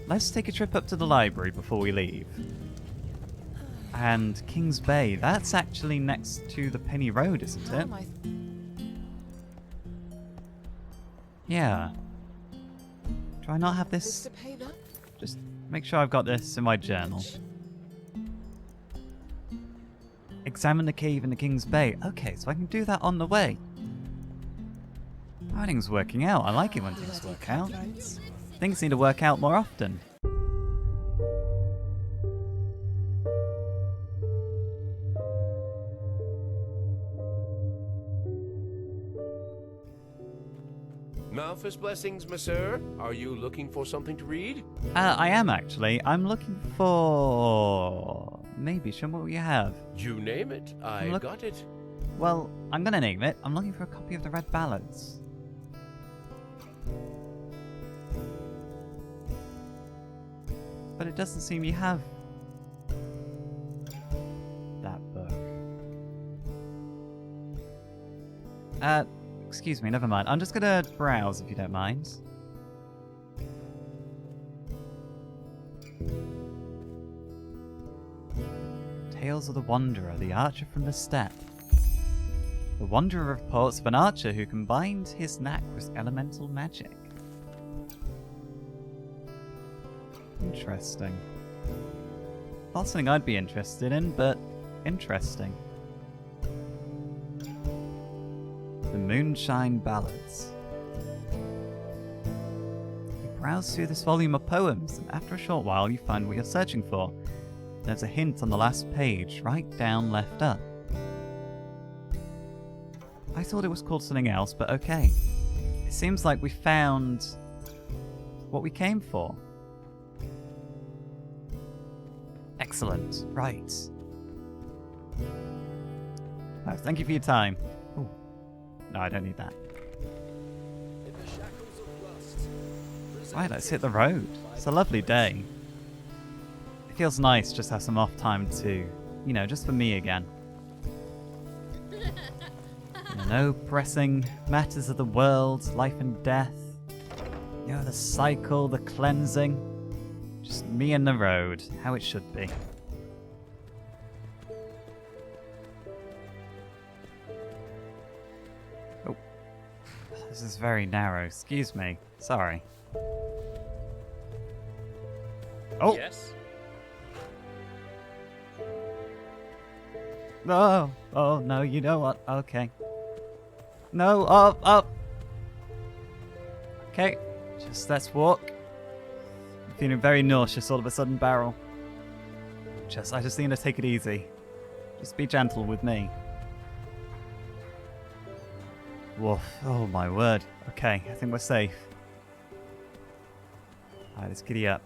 let's take a trip up to the library before we leave. And King's Bay, that's actually next to the Penny Road, isn't it? Yeah. Do I not have this? Just make sure I've got this in my journal. Examine the cave in the King's Bay. Okay, so I can do that on the way. Everything's working out. I like it when things work out. Things need to work out more often. Malthus blessings, monsieur. Are you looking for something to read? I am actually. I'm looking for... maybe, show me what you have. You name it. I got it. Well, I'm gonna name it. I'm looking for a copy of the Red Ballads. But it doesn't seem you have that book. Excuse me, never mind. I'm just gonna browse if you don't mind. Tales of the Wanderer, the Archer from the Steppe. The Wanderer reports of an archer who combined his knack with elemental magic. Interesting. Not something I'd be interested in, but interesting. The Moonshine Ballads. You browse through this volume of poems, and after a short while you find what you're searching for. There's a hint on the last page, right down, left up. I thought it was called something else, but okay. It seems like we found what we came for. Excellent. Right. Oh, thank you for your time. Ooh. No, I don't need that. Right, let's hit the road. It's a lovely day. It feels nice just to have some off time to, you know, just for me again. No pressing matters of the world, life and death. You know, the cycle, the cleansing. Just me and the road, how it should be. Oh. This is very narrow, excuse me. Sorry. Oh! Yes? Oh, oh no, you know what? Okay. No, up. Okay, just let's walk. I'm feeling very nauseous all of a sudden, Barrel. I just need to take it easy. Just be gentle with me. Woof, oh my word. Okay, I think we're safe. Alright, let's giddy up.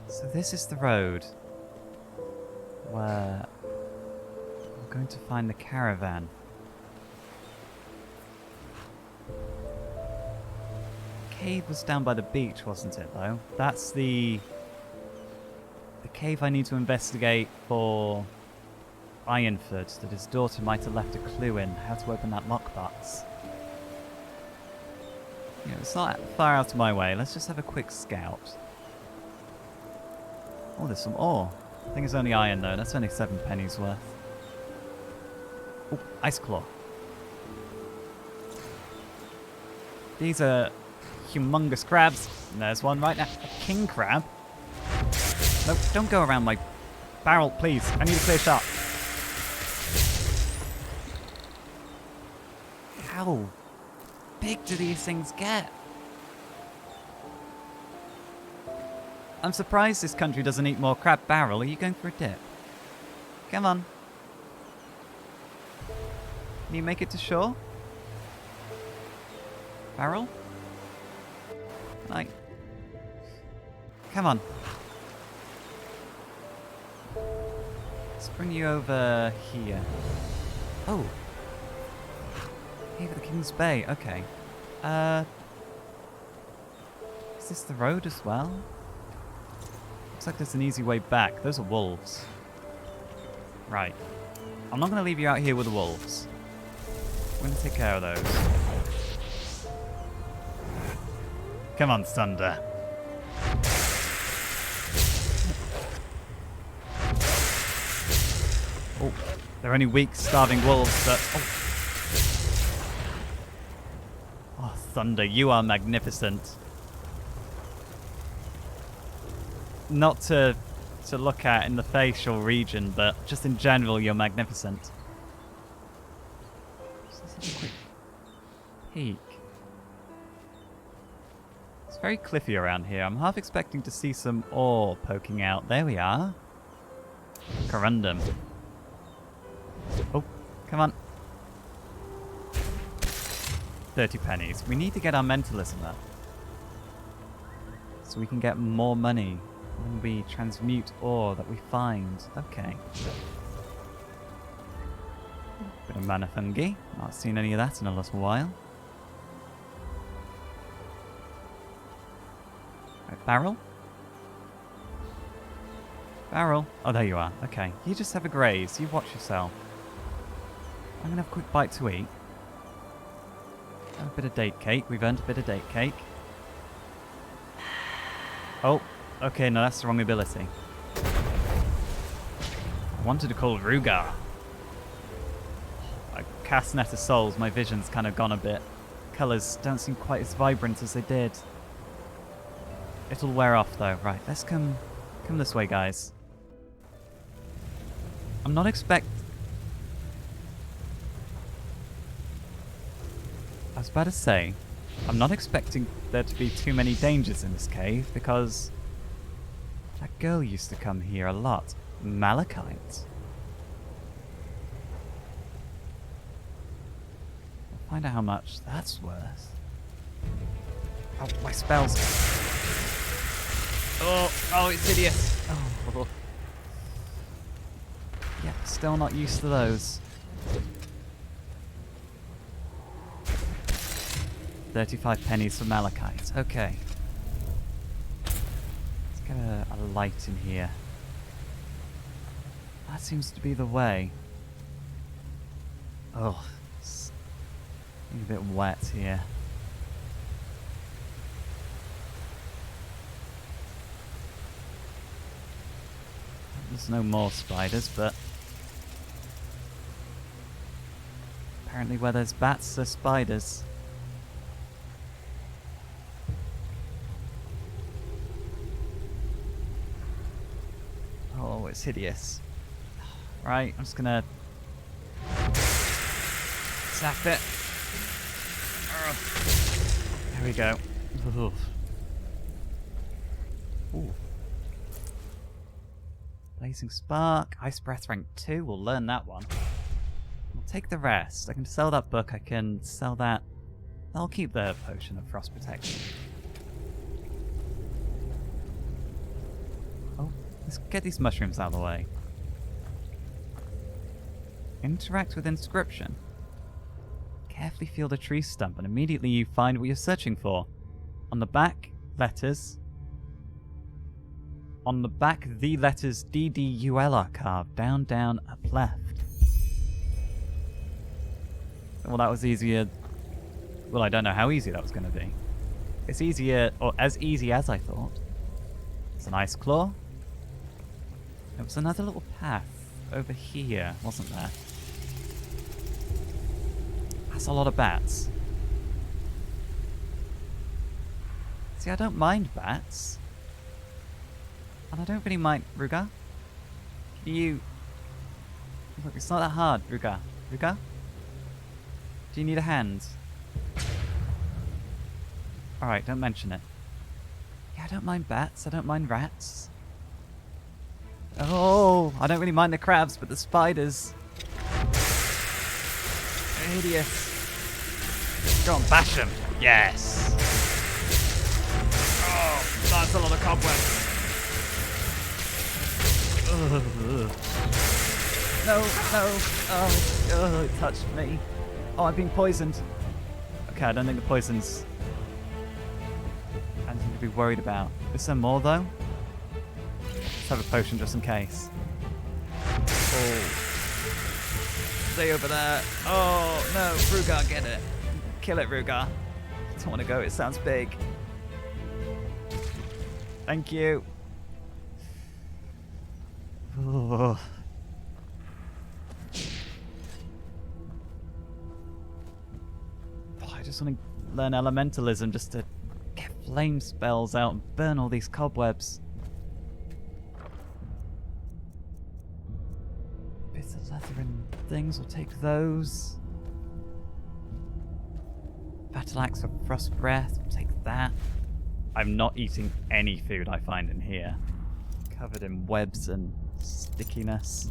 So this is the road where I'm going to find the caravan. Cave was down by the beach, wasn't it, though? That's the cave I need to investigate for Ironford, that his daughter might have left a clue in how to open that lockbox. You know, it's not far out of my way. Let's just have a quick scout. Oh, there's some ore. I think it's only iron, though. That's only 7 pennies worth. Oh, ice claw. These are humongous crabs. And there's one right now. A king crab. No, don't go around my barrel, please. I need a clear shot. How big do these things get? I'm surprised this country doesn't eat more crab. Barrel, are you going for a dip? Come on. Can you make it to shore? Barrel? Like, come on. Let's bring you over here. Oh. Here for the King's Bay. Okay. Is this the road as well? Looks like there's an easy way back. Those are wolves. Right. I'm not going to leave you out here with the wolves. We're going to take care of those. Come on, Thunder. Oh, they're only weak, starving wolves, but... Oh, Thunder, you are magnificent. Not to look at in the facial region, but just in general, you're magnificent. Just a quick peek. It's very cliffy around here. I'm half expecting to see some ore poking out. There we are. Corundum. Oh, come on. 30 pennies. We need to get our mentalism up, so we can get more money when we transmute ore that we find. Okay. Bit of mana fungi. Not seen any of that in a little while. Right, barrel? Barrel? Oh, there you are. Okay. You just have a graze. You watch yourself. I'm going to have a quick bite to eat. Have a bit of date cake. We've earned a bit of date cake. Oh, okay, no, that's the wrong ability. I wanted to call Rugar. I cast Net of Souls, my vision's kind of gone a bit. Colours don't seem quite as vibrant as they did. It'll wear off though. Right, let's come this way, guys. I'm not I was about to say, I'm not expecting there to be too many dangers in this cave, because that girl used to come here a lot. Malachite. We'll find out how much that's worth. Oh, my spells. Oh, it's hideous. Oh. Yeah, still not used to those. 35 pennies for malachite. Okay. Let's get a light in here. That seems to be the way. Oh, it's a bit wet here. There's no more spiders, but apparently where there's bats, there's spiders. Oh, it's hideous. Right, I'm just gonna zap it. There we go. Ooh. Blazing Spark, Ice Breath rank 2, we'll learn that one. We'll take the rest. I can sell that book, I can sell that. I'll keep the Potion of Frost Protection. Oh, let's get these mushrooms out of the way. Interact with inscription. Carefully feel the tree stump and immediately you find what you're searching for. On the back, letters. On the back, the letters DDUL are carved. Down, down, up, left. Well, that was easier. Well, I don't know how easy that was going to be. It's easier, or as easy as I thought. It's an ice claw. There was another little path over here, wasn't there? That's a lot of bats. See, I don't mind bats. And I don't really mind... Rugar? Can you... Look, it's not that hard, Rugar. Rugar? Do you need a hand? Alright, don't mention it. Yeah, I don't mind bats. I don't mind rats. Oh, I don't really mind the crabs, but the spiders... They're hideous. Go on, bash them. Yes. Oh, that's a lot of cobwebs. No, no. Oh, it touched me. Oh, I'm being poisoned. Okay, I don't think the poison's anything to be worried about. Is there more, though? Let's have a potion just in case. Oh. Stay over there. Oh, no. Rugar, get it. Kill it, Rugar. I don't want to go. It sounds big. Thank you. Oh. I just want to learn elementalism just to get flame spells out and burn all these cobwebs. Bits of leather and things, we'll take those. Battle axe for frost breath, we'll take that. I'm not eating any food I find in here. Covered in webs and stickiness.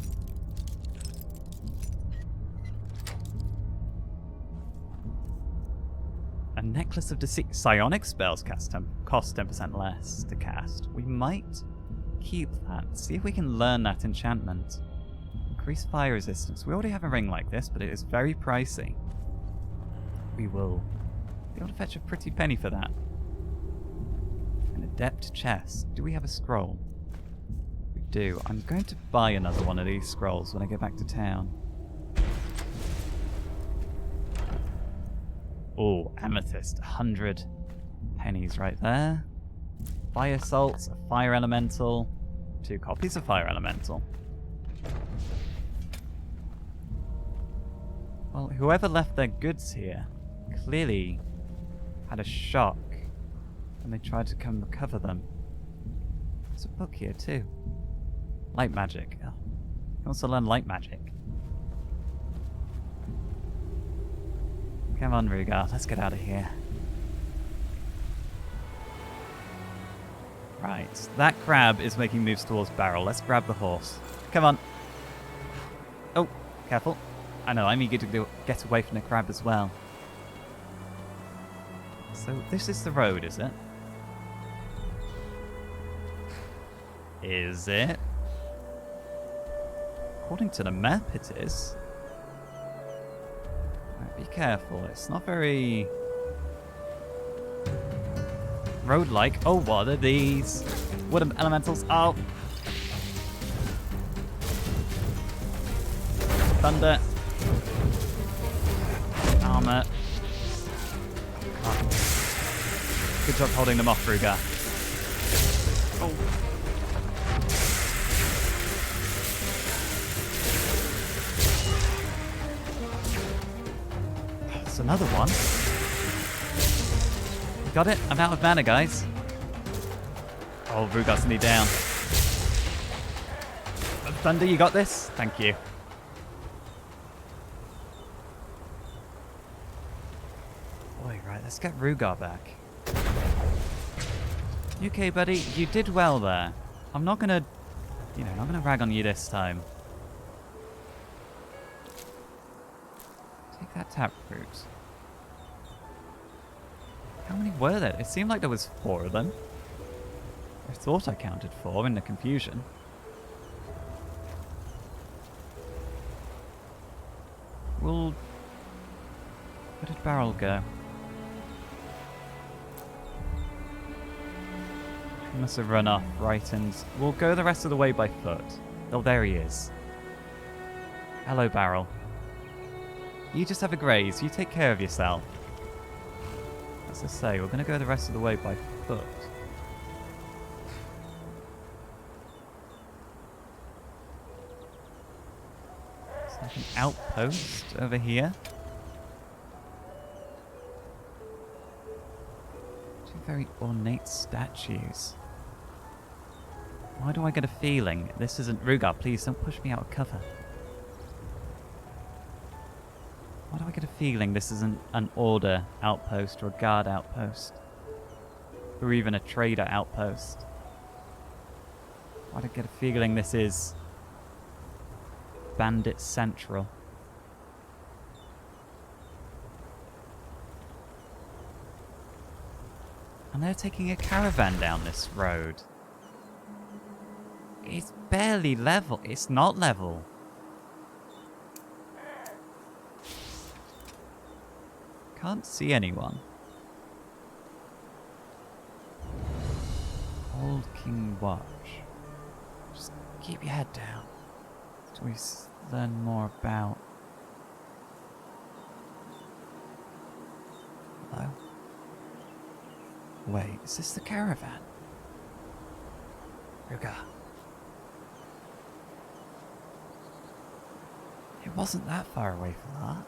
A necklace of deceit. Psionic spells cost 10% less to cast. We might keep that. See if we can learn that enchantment. Increase fire resistance. We already have a ring like this, but it is very pricey. We will be able to fetch a pretty penny for that. An adept chest. Do we have a scroll? We do. I'm going to buy another one of these scrolls when I get back to town. Oh, amethyst. 100 pennies right there. Fire salts, a fire elemental. 2 copies of fire elemental. Well, whoever left their goods here clearly had a shock when they tried to come recover them. There's a book here too. Light magic. Oh, you can also learn light magic. Come on, Rugar, let's get out of here. Right, that crab is making moves towards Barrel. Let's grab the horse. Come on. Oh, careful. I know, I'm eager to get away from the crab as well. So this is the road, is it? Is it? According to the map, it is. Right, be careful, it's not very road-like. Oh, what are these? Wooden elementals. Oh! Thunder. Armor. Oh. Good job holding them off, Rugar. Oh. That's another one. Got it? I'm out of mana, guys. Oh, Rugar's nearly down. Thunder, you got this? Thank you. Boy, right, let's get Rugar back. Okay, buddy, you did well there. I'm not gonna, not gonna rag on you this time. Take that taproot. How many were there? It seemed like there was 4 of them. I thought I counted 4 in the confusion. Well, where did Barrel go? He must have run off, right, and we'll go the rest of the way by foot. Oh, there he is. Hello, Barrel. You just have a graze. You take care of yourself. As I say, we're going to go the rest of the way by foot. It's like an outpost over here. 2 very ornate statues. Why do I get a feeling this isn't... Rugar, please don't push me out of cover. Why do I get a feeling this isn't an order outpost or a guard outpost? Or even a trader outpost? Why do I get a feeling this is Bandit Central? And they're taking a caravan down this road. It's barely level. It's not level. Can't see anyone. Old King Watch. Just keep your head down till we learn more about... Hello? Wait, is this the caravan? Ruga. It wasn't that far away from that.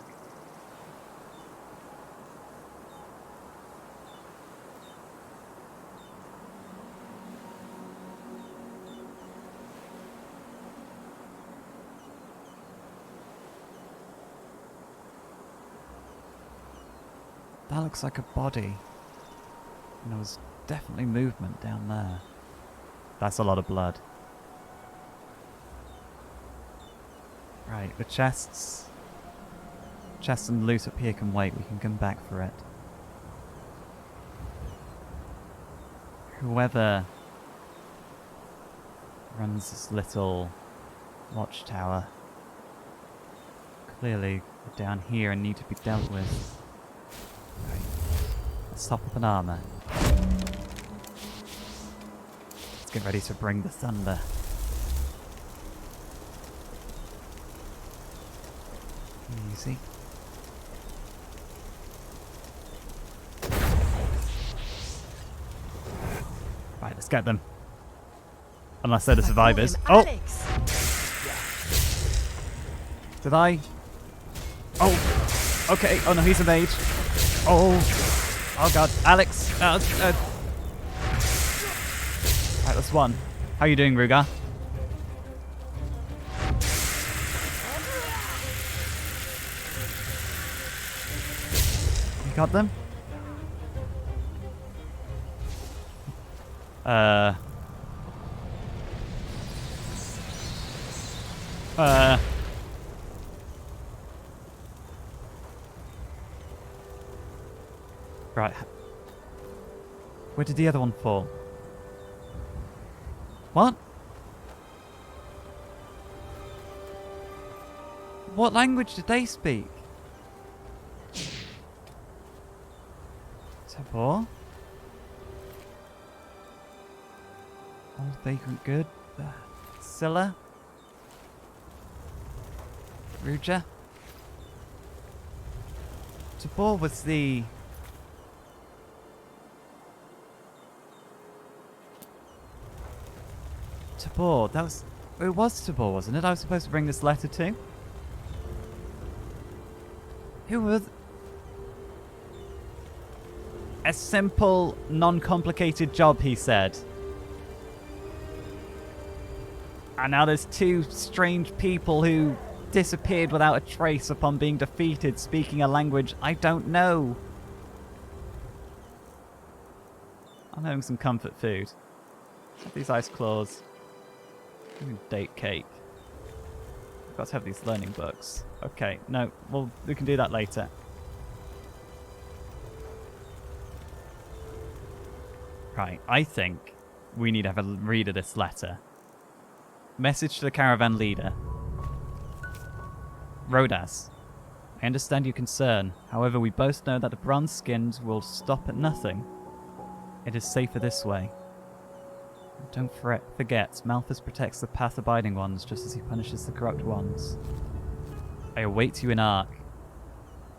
That looks like a body. And there was definitely movement down there. That's a lot of blood. Right, the chests. Chests and loot up here can wait. We can come back for it. Whoever runs this little watchtower clearly are down here and need to be dealt with. Right. Let's top up an armor. Let's get ready to bring the thunder. Easy. Right, let's get them. Unless they're the survivors. Oh! Did I? Oh! Okay. Oh no, he's a mage. Oh! Oh god. Alex! Right, that's one. How you doing, Ruga? Got them? Right. Where did the other one fall? What? What language did they speak? Tabor? Old vagrant good. Scylla? Ruja? Tabor was the... Tabor, that was... It was Tabor, wasn't it? I was supposed to bring this letter to. Who was... A simple, non-complicated job, he said. And now there's two strange people who disappeared without a trace upon being defeated, speaking a language I don't know. I'm having some comfort food. Have these ice claws. Date cake. I've got to have these learning books. Okay, no, well, we can do that later. Right, I think we need to have a read of this letter. Message to the caravan leader. Rodas, I understand your concern. However, we both know that the bronze skins will stop at nothing. It is safer this way. Don't forget, Malthus protects the path-abiding ones just as he punishes the corrupt ones. I await you in Ark.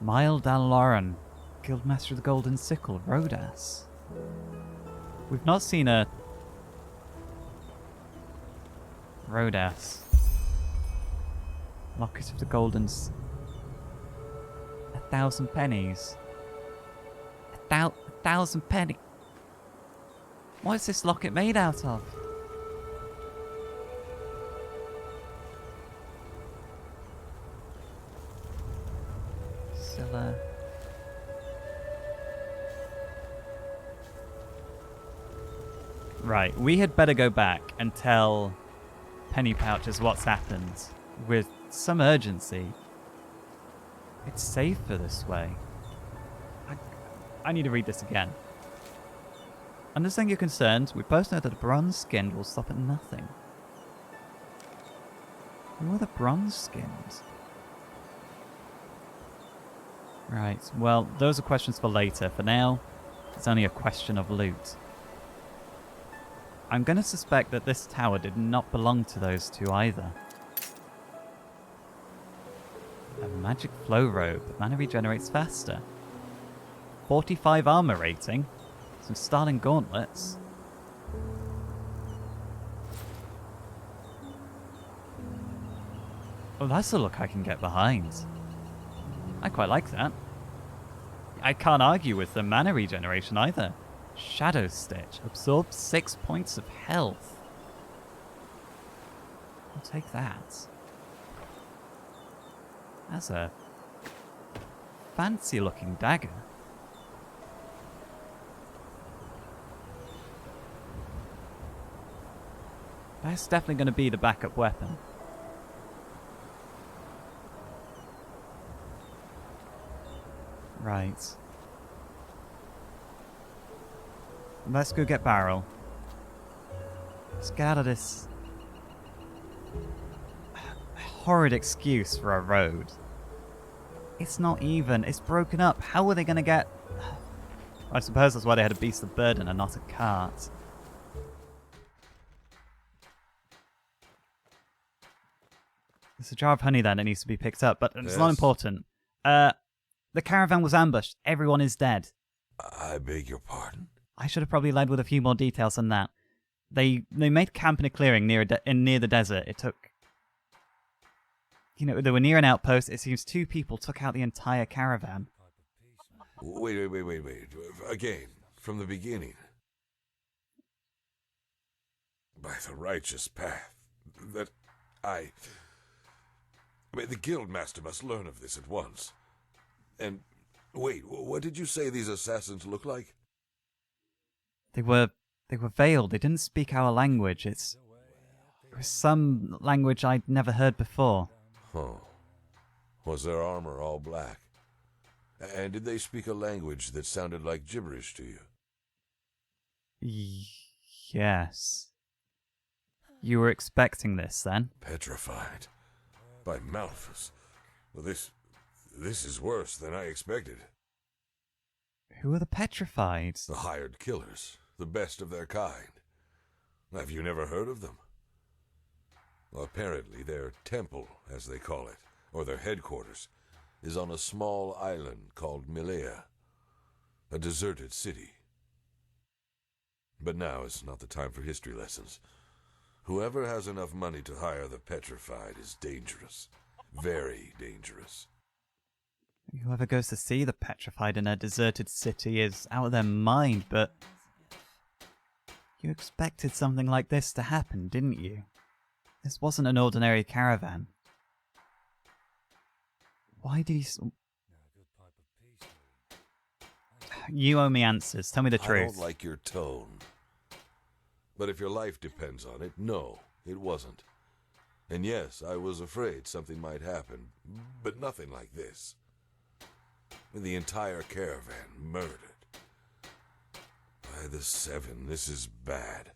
Mile Daloran, Guildmaster of the Golden Sickle, Rodas. We've not seen a... Rodas. Locket of the Goldens. 1,000 pennies. 1,000 pennies. What is this locket made out of? Scylla. Right, we had better go back and tell Penny Pouches what's happened with some urgency. It's safer this way. I need to read this again. Understand your concerns. We both know that a bronze skin will stop at nothing. Who are the bronze skins? Right, well, those are questions for later. For now, it's only a question of loot. I'm going to suspect that this tower did not belong to those two either. A magic flow robe. Mana regenerates faster. 45 armor rating. Some starting gauntlets. Oh, that's a look I can get behind. I quite like that. I can't argue with the mana regeneration either. Shadow Stitch absorbs 6 points of health. I'll take that. That's a fancy looking dagger. That's definitely going to be the backup weapon. Right. Let's go get Barrel. Let's get out of this horrid excuse for a road. It's not even. It's broken up. How are they going to get... I suppose that's why they had a beast of burden and not a cart. There's a jar of honey there that needs to be picked up, but it's not important. The caravan was ambushed. Everyone is dead. I beg your pardon? I should have probably led with a few more details than that. They made camp in a clearing near the desert. It took... You know, they were near an outpost. It seems 2 people took out the entire caravan. Wait. Again, from the beginning. By the righteous path. That I mean, the Guildmaster must learn of this at once. And, wait, what did you say these assassins look like? They were veiled. They didn't speak our language. It was some language I'd never heard before. Huh. Was their armor all black? And did they speak a language that sounded like gibberish to you? Yes. You were expecting this, then? Petrified. By Malthus. Well, this is worse than I expected. Who are the petrified? The hired killers. The best of their kind. Have you never heard of them? Well, apparently their temple, as they call it, or their headquarters, is on a small island called Milea, a deserted city. But now is not the time for history lessons. Whoever has enough money to hire the petrified is dangerous. Very dangerous. Whoever goes to see the petrified in a deserted city is out of their mind, but... You expected something like this to happen, didn't you? This wasn't an ordinary caravan. Why did he... You owe me answers. Tell me the truth. I don't like your tone. But if your life depends on it, no, it wasn't. And yes, I was afraid something might happen, but nothing like this. The entire caravan murdered. By the 7, this is bad.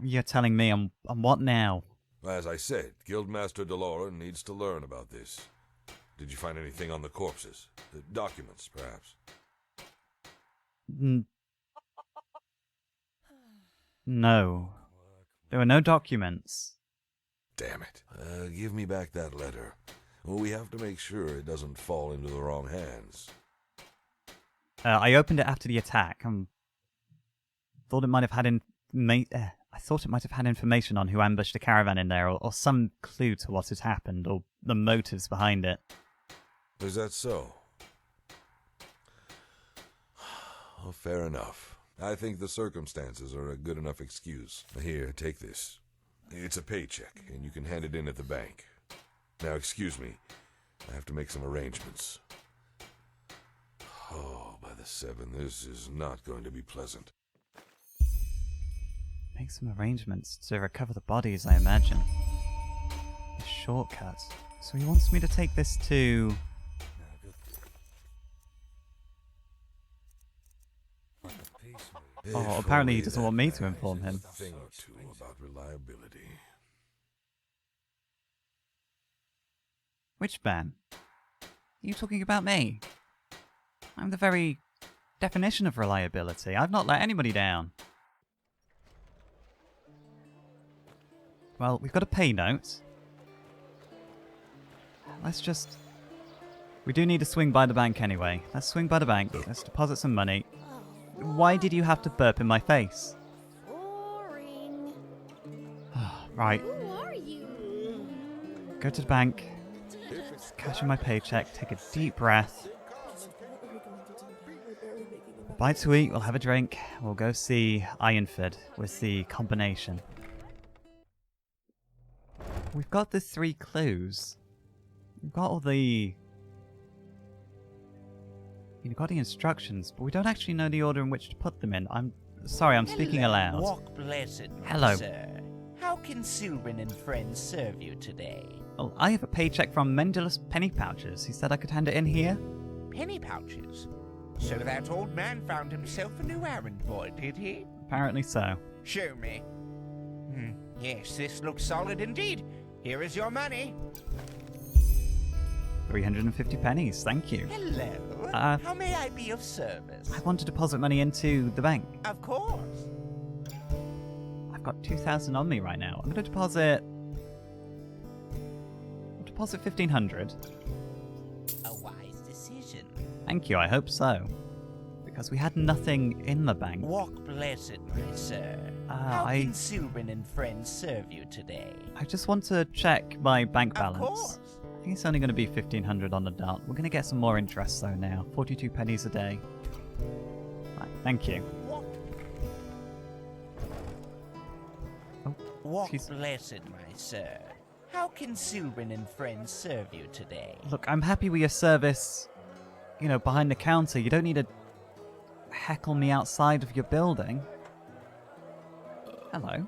You're telling me I'm what now? As I said, Guildmaster Delora needs to learn about this. Did you find anything on the corpses? The documents, perhaps? No. There were no documents. Damn it. Give me back that letter. We have to make sure it doesn't fall into the wrong hands. I opened it after the attack. Thought it might have had I thought it might have had information on who ambushed the caravan in there, or some clue to what had happened, or the motives behind it. Is that so? Oh, fair enough. I think the circumstances are a good enough excuse. Here, take this. It's a paycheck, and you can hand it in at the bank. Now, excuse me. I have to make some arrangements. Oh, by the 7, this is not going to be pleasant. Make some arrangements to recover the bodies, I imagine. A shortcut. So he wants me to take this to... Oh, apparently he doesn't want me to inform him. A thing or two about reliability. Which ban? Are you talking about me? I'm the very definition of reliability. I've not let anybody down. Well, we've got a pay note. Let's just... We do need to swing by the bank anyway. Let's swing by the bank. Let's deposit some money. Why did you have to burp in my face? Boring. Right. Who are you? Go to the bank, cash in my paycheck, take a deep breath. Bite to eat, we'll have a drink, we'll go see Ironford with the combination. We've got the 3 clues. We've got all the... You've got the instructions, but we don't actually know the order in which to put them in. I'm sorry, I'm speaking aloud. Walk blessed, Hello. sir. How can Sylvan and friends serve you today? Oh, I have a paycheck from Mendelus Penny Pouches. He said I could hand it in here. Penny pouches? So that old man found himself a new errand boy, did he? Apparently so. Show me. Yes, this looks solid indeed. Here is your money. 350 pennies, thank you. Hello. How may I be of service? I want to deposit money into the bank. Of course. I've got 2,000 on me right now. I'm going to deposit... I'll deposit 1,500. A wise decision. Thank you, I hope so. Because we had nothing in the bank. Walk blessed, my sir. How can Sylvan and friends serve you today? I just want to check my bank balance. Of course. I think it's only going to be 1,500 on the dot. We're going to get some more interest though now. 42 pennies a day. Right, thank you. Walk blessed, my sir. How can Sylvan and friends serve you today? Look, I'm happy with your service, you know, behind the counter. You don't need to heckle me outside of your building. Hello.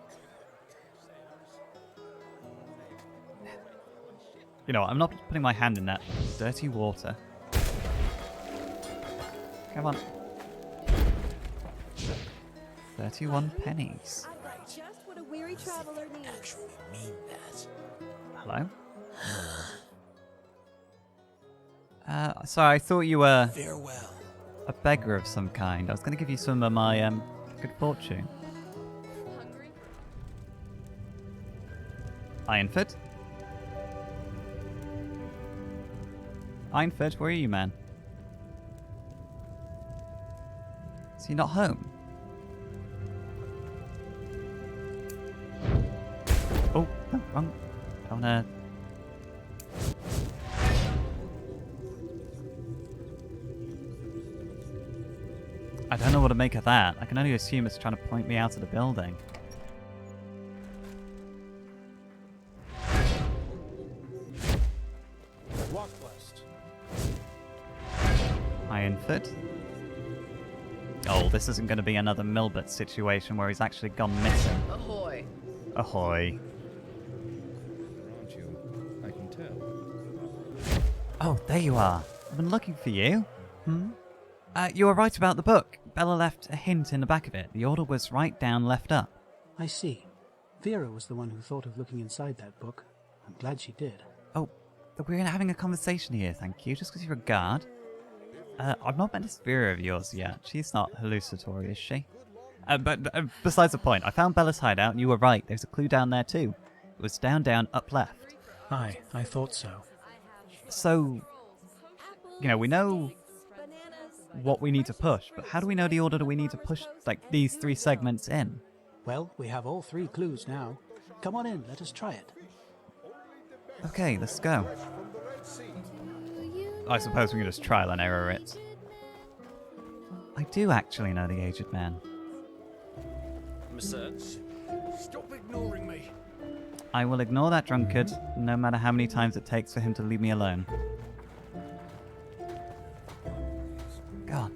You know, I'm not putting my hand in that dirty water. Come on. 31 pennies. Just what a weary traveler needs. Actually mean that. Hello? Sorry, I thought you were Farewell. a beggar of some kind. I was going to give you some of my good fortune. Ironford? Ironford, where are you, man? Is he not home? Oh, no, wrong. Don't wanna... I don't know what to make of that. I can only assume it's trying to point me out of the building. Ironford. Oh, this isn't going to be another Milbert situation where he's actually gone missing. Ahoy. Ahoy. Aren't you? I can tell. Oh, there you are. I've been looking for you. You were right about the book. Bella left a hint in the back of it. The order was right down, left up. I see. Vera was the one who thought of looking inside that book. I'm glad she did. Oh, we're having a conversation here, thank you, just because you're a guard. I've not met this Vera of yours yet. She's not hallucinatory, is she? But besides the point, I found Bella's hideout and you were right. There's a clue down there too. It was down, up left. Aye, I thought so. So, you know, we know what we need to push, but how do we know the order that we need to push, like, these 3 segments in? Well, we have all 3 clues now. Come on in, let us try it. Okay, let's go. I suppose we can just trial and error it. I do actually know the aged man. Stop ignoring me. I will ignore that drunkard, no matter how many times it takes for him to leave me alone. God.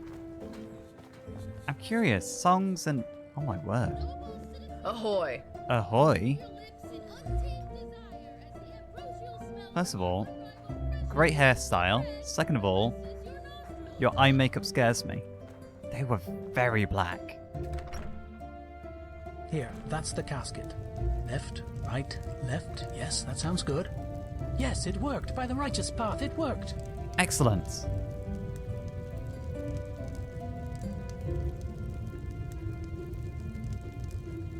I'm curious. Songs and... Oh my word. Ahoy. Ahoy? First of all, great hairstyle. Second of all, your eye makeup scares me. They were very black. Here, that's the casket. Left, right, left. Yes, that sounds good. Yes, it worked. By the righteous path, it worked. Excellent.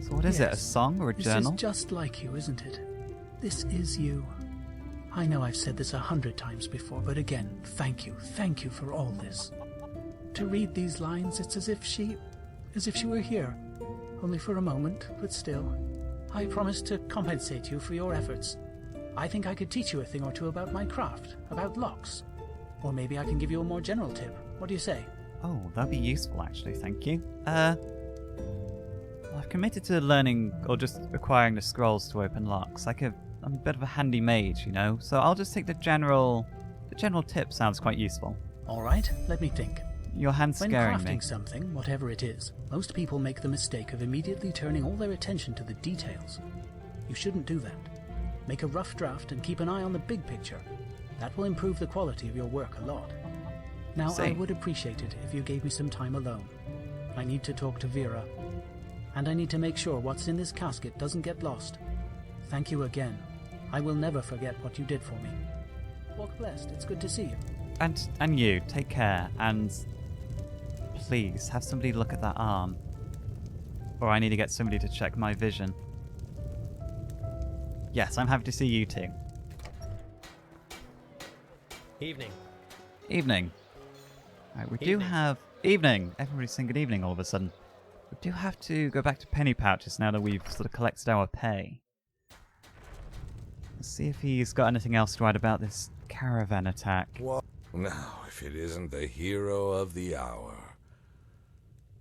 So what is it, a Yes. song or a This journal? is just like you, isn't it? This is you. I know I've said this 100 times before, but again, thank you for all this. To read these lines, it's as if she were here. Only for a moment, but still. I promise to compensate you for your efforts. I think I could teach you a thing or two about my craft, about locks. Or maybe I can give you a more general tip. What do you say? Oh, that'd be useful actually, thank you. I've committed to learning or just acquiring the scrolls to open locks. I'm a bit of a handy mage, you know, so I'll just take the general tip sounds quite useful. Alright, let me think. Your hand's When scaring crafting me. something, whatever it is, most people make the mistake of immediately turning all their attention to the details. You shouldn't do that. Make a rough draft and keep an eye on the big picture. That will improve the quality of your work a lot. Now, I would appreciate it if you gave me some time alone. I need to talk to Vera. And I need to make sure what's in this casket doesn't get lost. Thank you again. I will never forget what you did for me. Walk blessed. It's good to see you. And you, take care, and please have somebody look at that arm. Or I need to get somebody to check my vision. Yes, I'm happy to see you too. Evening. Evening. Right, we do have... Evening! Everybody's saying good evening all of a sudden. We do have to go back to penny pouches now that we've sort of collected our pay. Let's see if he's got anything else to add about this caravan attack. What? Now, if it isn't the hero of the hour.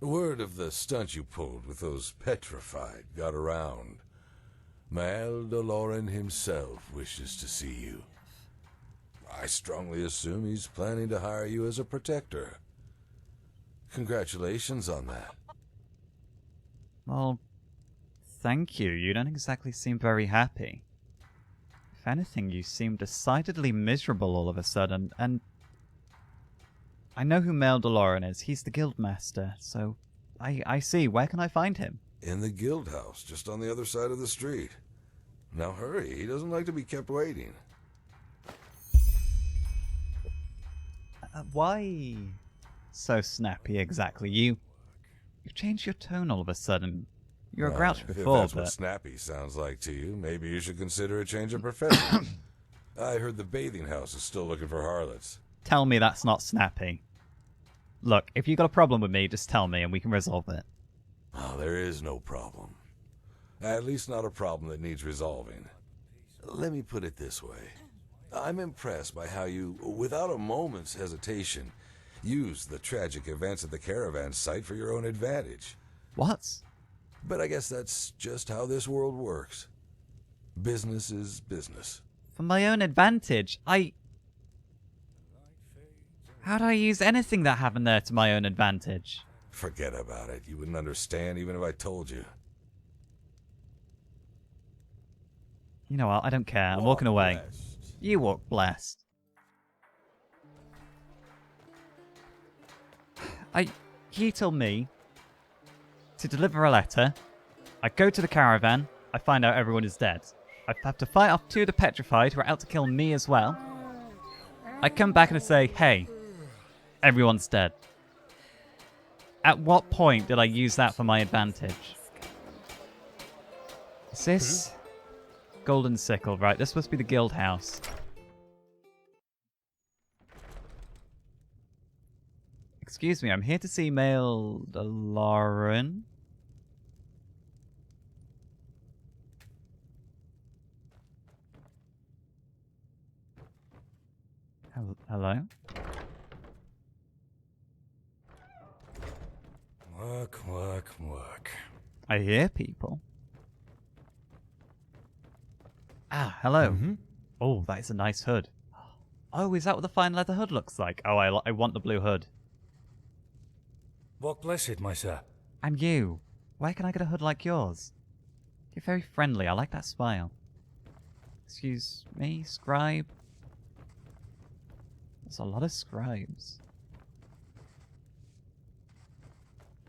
Word of the stunt you pulled with those petrified got around. Mal Doloran himself wishes to see you. I strongly assume he's planning to hire you as a protector. Congratulations on that. Well, thank you. You don't exactly seem very happy. If anything, you seem decidedly miserable all of a sudden, and I know who Mal Doloran is. He's the guildmaster, so I see. Where can I find him? In the guild house, just on the other side of the street. Now hurry, he doesn't like to be kept waiting. Why so snappy exactly? You've changed your tone all of a sudden. You were a grouch before, If that's but... what snappy sounds like to you, maybe you should consider a change of profession. I heard the bathing house is still looking for harlots. Tell me that's not snappy. Look, if you got a problem with me, just tell me and we can resolve it. Oh, there is no problem. At least not a problem that needs resolving. Let me put it this way. I'm impressed by how you, without a moment's hesitation, used the tragic events at the caravan site for your own advantage. What? But I guess that's just how this world works. Business is business. For my own advantage? How'd I use anything that happened there to my own advantage? Forget about it. You wouldn't understand even if I told you. You know what? I don't care. I'm walking away. You walk blessed. He told me to deliver a letter. I go to the caravan. I find out everyone is dead. I have to fight off two of the petrified who are out to kill me as well. I come back and I say, hey, everyone's dead. At what point did I use that for my advantage? Is this Golden Sickle? Right, this must be the guild house. Excuse me, I'm here to see Mal Doloran. Hello? Work. I hear people. Ah, hello. Oh, that is a nice hood. Oh, is that what the fine leather hood looks like? Oh, I want the blue hood. Walk blessed, my sir. And you. Where can I get a hood like yours? You're very friendly. I like that smile. Excuse me, scribe? There's a lot of scribes.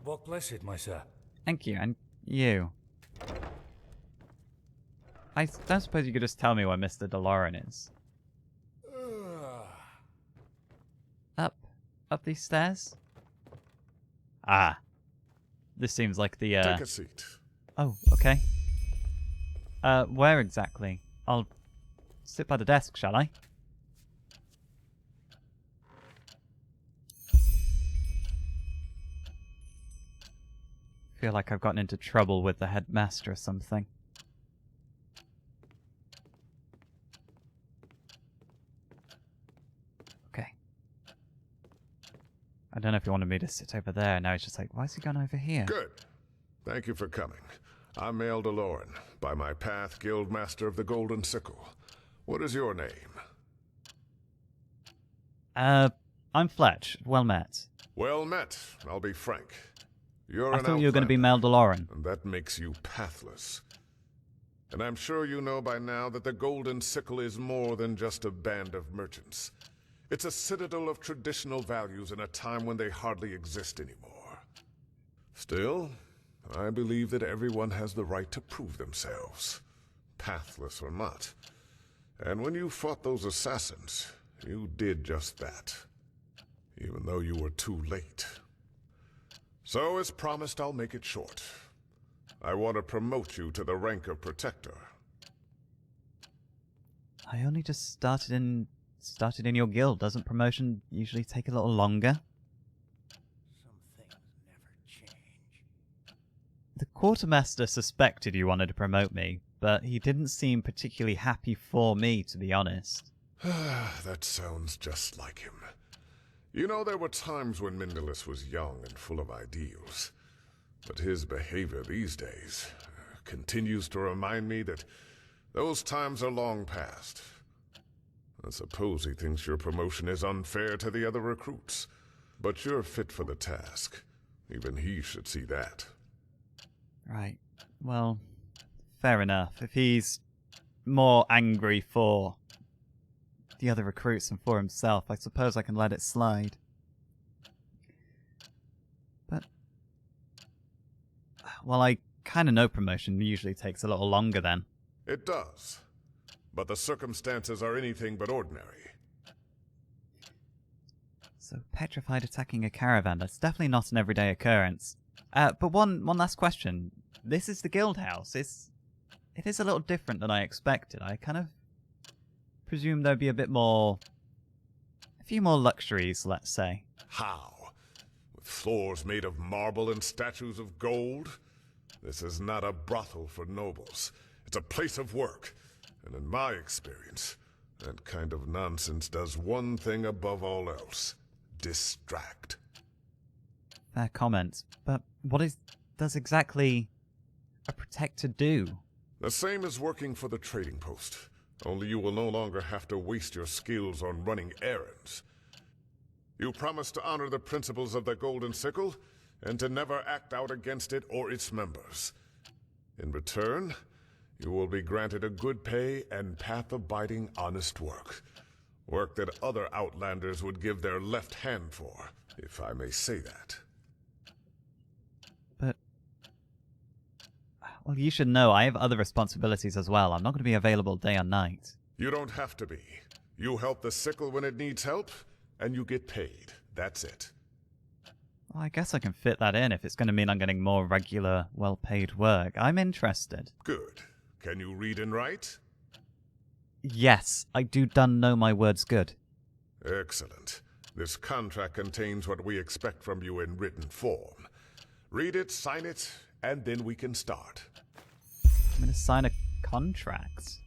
Walk blessed, my sir. Thank you, and you. I don't suppose you could just tell me where Mr. Doloran is. Up these stairs? Ah. This seems like the, Take a seat. Oh, okay. Where exactly? I'll sit by the desk, shall I? Feel like I've gotten into trouble with the headmaster or something. don't know if he wanted me to sit over there. Now he's just like, why is he going over here? Good. Thank you for coming. I'm Elderal, by my path, Guildmaster of the Golden Sickle. What is your name? I'm Fletch. Well met. Well met. I'll be frank. You're I an thought you were going to be outlander, Meldeloran. and that makes you pathless. And I'm sure you know by now that the Golden Sickle is more than just a band of merchants. It's a citadel of traditional values in a time when they hardly exist anymore. Still, I believe that everyone has the right to prove themselves, pathless or not. And when you fought those assassins, you did just that, even though you were too late. So, as promised, I'll make it short. I want to promote you to the rank of Protector. I only just started in your guild. Doesn't promotion usually take a little longer? Some things never change. The quartermaster suspected you wanted to promote me, but he didn't seem particularly happy for me, to be honest. That sounds just like him. You know, there were times when Mindalus was young and full of ideals. But his behavior these days continues to remind me that those times are long past. I suppose he thinks your promotion is unfair to the other recruits. But you're fit for the task. Even he should see that. Right. Well, fair enough. If he's more angry for the other recruits than for himself, I suppose I can let it slide. But, well, I kind of know promotion usually takes a little longer then. It does. But the circumstances are anything but ordinary. So, petrified attacking a caravan, that's definitely not an everyday occurrence. But one last question. This is the guild house. It is a little different than I expected. I kind of presumed there'd be a few more luxuries, let's say. How? With floors made of marble and statues of gold? This is not a brothel for nobles. It's a place of work. And in my experience, that kind of nonsense does one thing above all else. Distract. Fair comment. But what does exactly a protector do? The same as working for the trading post. Only you will no longer have to waste your skills on running errands. You promise to honor the principles of the Golden Sickle, and to never act out against it or its members. In return, you will be granted a good pay and path-abiding honest work. Work that other outlanders would give their left hand for, if I may say that. But, well, you should know I have other responsibilities as well. I'm not going to be available day or night. You don't have to be. You help the sickle when it needs help, and you get paid. That's it. Well, I guess I can fit that in if it's going to mean I'm getting more regular, well-paid work. I'm interested. Good. Can you read and write? Yes, I do done know my words good. Excellent. This contract contains what we expect from you in written form. Read it, sign it, and then we can start. I'm going to sign a contract.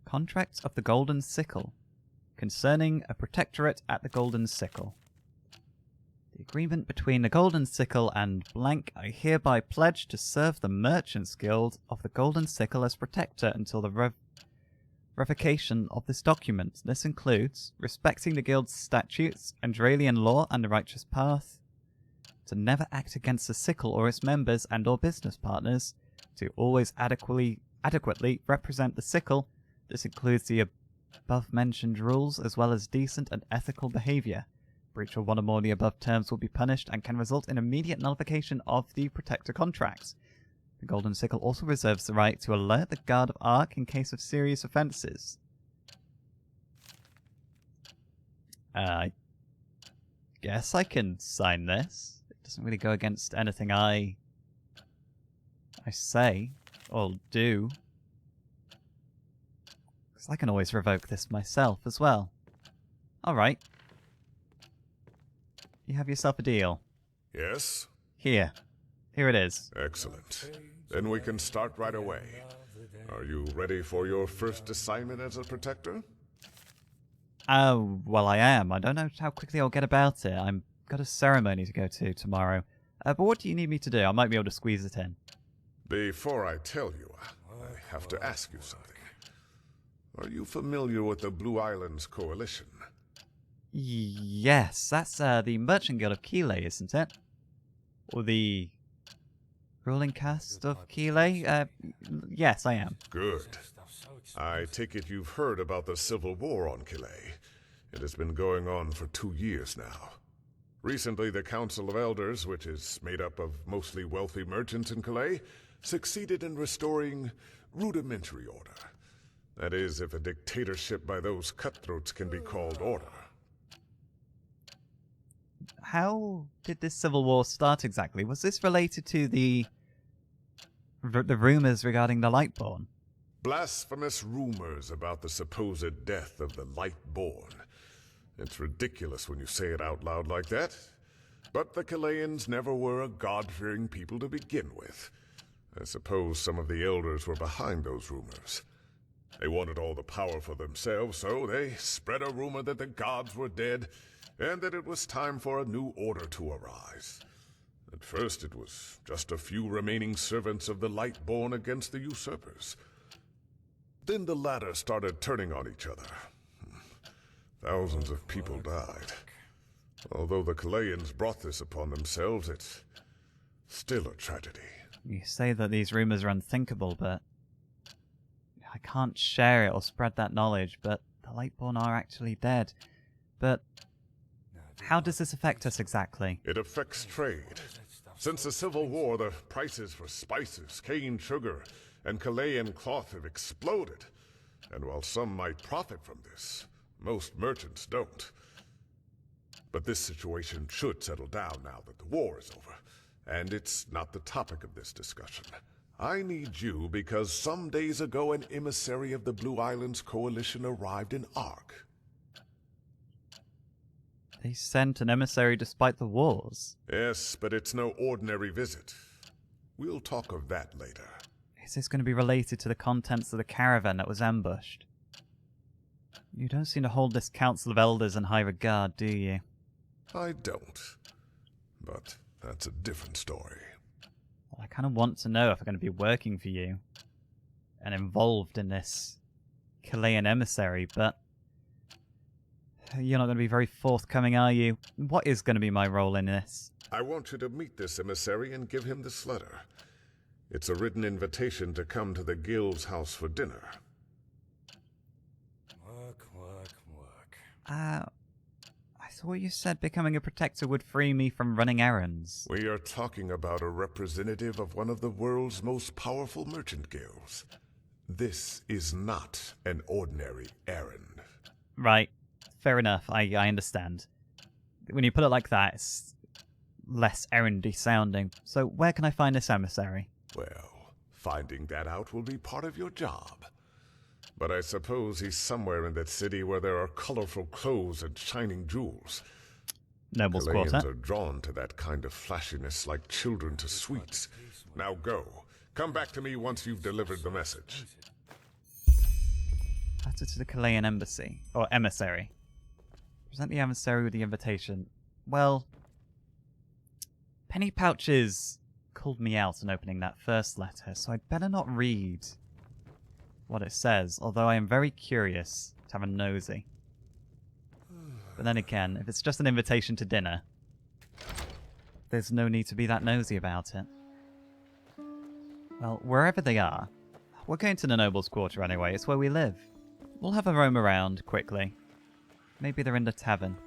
Contract of the Golden Sickle. Concerning a protectorate at the Golden Sickle. The agreement between the Golden Sickle and blank, I hereby pledge to serve the Merchants Guild of the Golden Sickle as protector until the revocation of this document. This includes respecting the Guild's statutes, Enderalian law, and the righteous path, to never act against the Sickle or its members and or business partners, to always adequately represent the Sickle. This includes the above-mentioned rules, as well as decent and ethical behavior. Breach of one or more of the above terms will be punished and can result in immediate nullification of the Protector contracts. The Golden Sickle also reserves the right to alert the Guard of Arc in case of serious offences. I guess I can sign this. It doesn't really go against anything I say or do. Because I can always revoke this myself as well. Alright. You have yourself a deal. Yes? Here. Here it is. Excellent. Then we can start right away. Are you ready for your first assignment as a protector? Oh, well, I am. I don't know how quickly I'll get about it. I've got a ceremony to go to tomorrow. But what do you need me to do? I might be able to squeeze it in. Before I tell you, I have to ask you something. Are you familiar with the Blue Islands Coalition? Yes, that's the Merchant Guild of Keeley, isn't it? Or the ruling caste of Keeley? Yes, I am. Good. I take it you've heard about the civil war on Keeley. It has been going on for 2 years now. Recently, the Council of Elders, which is made up of mostly wealthy merchants in Keeley, succeeded in restoring rudimentary order. That is, if a dictatorship by those cutthroats can be called order. How did this civil war start exactly? Was this related to the rumors regarding the Lightborn? Blasphemous rumors about the supposed death of the Lightborn. It's ridiculous when you say it out loud like that. But the Kelayans never were a God-fearing people to begin with. I suppose some of the elders were behind those rumors. They wanted all the power for themselves, so they spread a rumor that the gods were dead, and that it was time for a new order to arise. At first it was just a few remaining servants of the Lightborn against the usurpers. Then the latter started turning on each other. Thousands of people died. Although the Kelayans brought this upon themselves, it's still a tragedy. You say that these rumors are unthinkable, but I can't share it or spread that knowledge, but the Lightborn are actually dead. But how does this affect us exactly? It affects trade. Since the Civil War, the prices for spices, cane sugar, and Kalayan cloth have exploded. And while some might profit from this, most merchants don't. But this situation should settle down now that the war is over, and it's not the topic of this discussion. I need you because some days ago an emissary of the Blue Islands Coalition arrived in Ark. They sent an emissary despite the wars? Yes, but it's no ordinary visit. We'll talk of that later. Is this going to be related to the contents of the caravan that was ambushed? You don't seem to hold this Council of Elders in high regard, do you? I don't. But that's a different story. Well, I kind of want to know if I'm going to be working for you and involved in this Chilean emissary, but you're not going to be very forthcoming, are you? What is going to be my role in this? I want you to meet this emissary and give him this letter. It's a written invitation to come to the guild's house for dinner. Work. I thought you said becoming a protector would free me from running errands. We are talking about a representative of one of the world's most powerful merchant guilds. This is not an ordinary errand. Right. Fair enough. I understand. When you put it like that, it's less errandy sounding. So where can I find this emissary? Well, finding that out will be part of your job. But I suppose he's somewhere in that city where there are colorful clothes and shining jewels. Noble's Chileans Quarter. are drawn to that kind of flashiness like children to sweets. Now go. Come back to me once you've delivered the message. Letter to the Chilean embassy. Or emissary. Present the emissary with the invitation. Well, Penny Pouches called me out on opening that first letter, so I'd better not read what it says, although I am very curious to have a nosy. But then again, if it's just an invitation to dinner, there's no need to be that nosy about it. Well, wherever they are, we're going to the Noble's Quarter anyway, it's where we live. We'll have a roam around quickly. Maybe they're in the tavern.